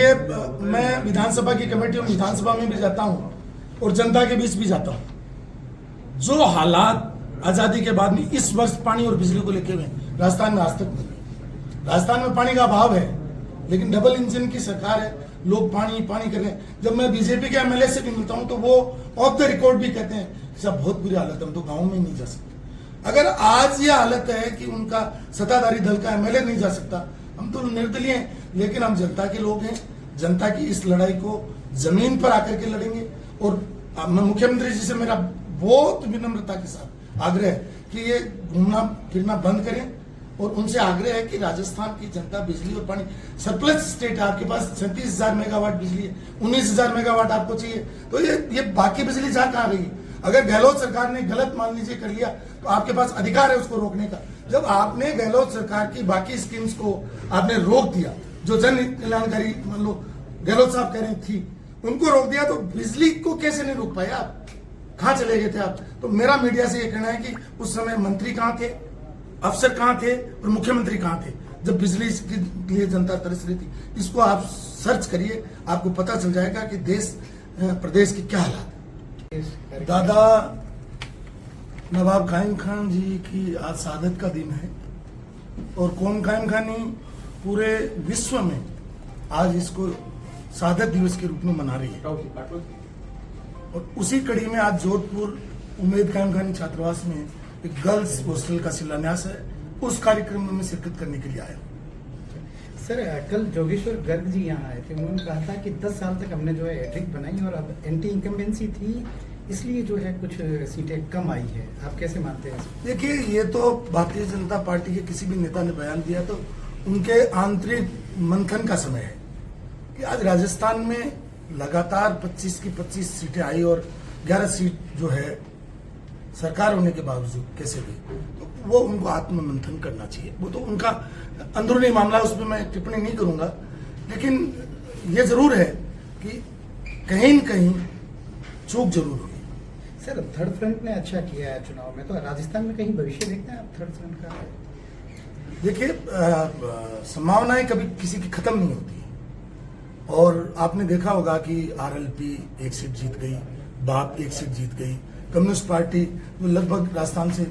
देखिए, मैं विधानसभा की कमेटी में विधानसभा में भी जाता हूँ और जनता के बीच भी जाता हूँ। जो हालात आजादी के बाद में इस वर्ष पानी और बिजली को लेके हुए राजस्थान में आज तक नहीं है। राजस्थान में पानी का अभाव है, लेकिन डबल इंजन की सरकार है, लोग पानी पानी कर रहे हैं। जब मैं बीजेपी के एमएलए से भी मिलता हूँ तो वो ऑफ द रिकॉर्ड भी कहते हैं कि साहब बहुत बुरी हालत है, हम तो गाँव में नहीं जा सकते। अगर आज ये हालत है कि उनका सत्ताधारी दल का एमएलए नहीं जा सकता, हम तो निर्दलीय हैं, लेकिन हम जनता के लोग हैं। जनता की इस लड़ाई को जमीन पर आकर के लड़ेंगे। और मैं मुख्यमंत्री जी से मेरा बहुत विनम्रता के साथ आग्रह है कि ये घूमना फिरना बंद करें, और उनसे आग्रह है कि राजस्थान की जनता बिजली और पानी सरप्लस स्टेट है, आपके पास 37,000 मेगावाट बिजली है, 19,000 मेगावाट आपको चाहिए, तो ये बाकी बिजली जा कहाँ रही? अगर गहलोत सरकार ने गलत मान लीजिए कर लिया तो आपके पास अधिकार है उसको रोकने का। जब आपने गहलोत सरकार की बाकी स्कीम्स को आपने रोक दिया, जो जन कल्याणकारी मान लो गहलोत साहब कह रहे थी, उनको रोक दिया, तो बिजली को कैसे नहीं रोक पाए आप? कहाँ चले गए थे आप? तो मेरा मीडिया से ये कहना है कि उस समय मंत्री कहाँ थे, अफसर कहाँ थे और मुख्यमंत्री कहाँ थे जब बिजली के लिए जनता तरस रही थी? इसको आप सर्च करिए, आपको पता चल जाएगा कि देश प्रदेश की क्या हालात है। दादा नवाब कायम खान जी की आज शहादत का दिन है, और कौम कायम खानी पूरे विश्व में आज इसको शहादत दिवस के रूप में मना रही है। और उसी कड़ी में आज जोधपुर उम्मेद कायम खानी छात्रावास में एक गर्ल्स हॉस्टल का शिलान्यास है। उस कार्यक्रम में मैं शिरकत करने के लिए आया। सर, कल जोगेश्वर गर्ग जी यहाँ आए थे, उन्होंने कहा था कि 10 साल तक हमने जो है हैट्रिक बनाई और अब एंटी इनकम्बेंसी थी, इसलिए जो है कुछ सीटें कम आई है। आप कैसे मानते हैं? देखिए, ये तो भारतीय जनता पार्टी के किसी भी नेता ने बयान दिया तो उनके आंतरिक मंथन का समय है कि आज राजस्थान में लगातार 25 की 25 सीटें आई और 11 सीट जो है सरकार होने के बावजूद कैसे भी, तो वो उनको आत्म मंथन करना चाहिए। वो तो उनका अंदरूनी मामला, उसमें मैं टिप्पणी नहीं करूंगा, लेकिन ये जरूर है कि कहीं न कहीं चूक जरूर हुई। सर, थर्ड फ्रंट ने अच्छा किया है चुनाव में, तो राजस्थान में कहीं भविष्य देखते हैं आप थर्ड फ्रंट का? देखिए, संभावनाएं कभी किसी की खत्म नहीं होती, और आपने देखा होगा कि आरएलपी एक सीट जीत गई, बाप एक सीट जीत गई, कम्युनिस्ट पार्टी जो लगभग राजस्थान से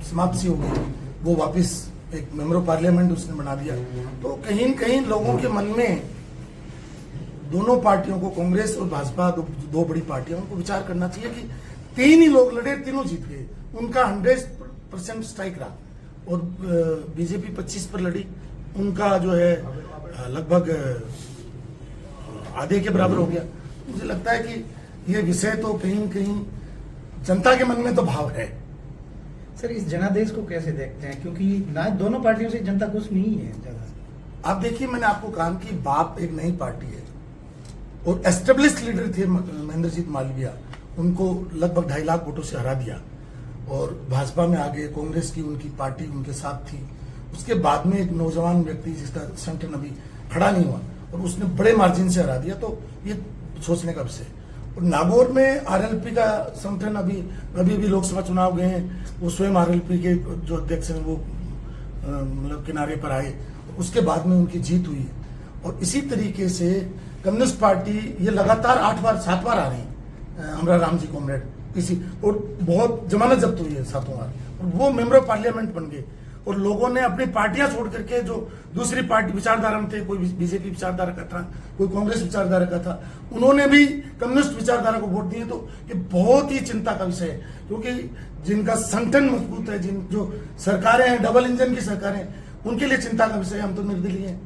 समाप्त सी हो गई, वो वापस एक मेंबर ऑफ पार्लियामेंट उसने बना दिया। तो कहीं न कहीं लोगों के मन में दोनों पार्टियों को, कांग्रेस और भाजपा, दो बड़ी पार्टियों को विचार करना चाहिए कि 3 ही लोग लड़े, तीनों जीत गए, उनका 100% स्ट्राइक रहा, और बीजेपी 25 पर लड़ी, उनका जो है लगभग आधे के बराबर हो गया। मुझे लगता है कि ये विषय तो कहीं न कहीं जनता के मन में तो भाव है। सर, इस जनादेश को कैसे देखते हैं, क्योंकि ना दोनों पार्टियों से जनता खुश नहीं है ज्यादा? आप देखिए, मैंने आपको कहा कि बाप एक नई पार्टी है और एस्टेब्लिश्ड लीडर थे महेंद्रजीत मालवीय, उनको लगभग 2.5 लाख वोटों से हरा दिया, और भाजपा में आ गए, कांग्रेस की उनकी पार्टी उनके साथ थी। उसके बाद में एक नौजवान व्यक्ति जिसका संगठन अभी खड़ा नहीं हुआ और उसने बड़े मार्जिन से हरा दिया, तो ये सोचने का विषय। और नागौर में आरएलपी का संगठन अभी भी लोकसभा चुनाव गए हैं, वो स्वयं आरएलपी के जो अध्यक्ष हैं वो मतलब किनारे पर आए, उसके बाद में उनकी जीत हुई। और इसी तरीके से कम्युनिस्ट पार्टी ये लगातार 7 बार आ रही है, हमरा राम जी कॉमरेड इसी, और बहुत जमानत जब्त हुई है 7 बार, और वो मेंबर ऑफ पार्लियामेंट बन गए। और लोगों ने अपनी पार्टियां छोड़ करके, जो दूसरी पार्टी विचारधारा में थे, कोई बीजेपी विचारधारा का था, कोई कांग्रेस विचारधारा का था, उन्होंने भी कम्युनिस्ट विचारधारा को वोट दिए। तो ये बहुत ही चिंता का विषय है, क्योंकि जिनका संगठन मजबूत है, जो सरकारें हैं, डबल इंजन की सरकारें, उनके लिए चिंता का विषय। हम तो निर्दलीय हैं।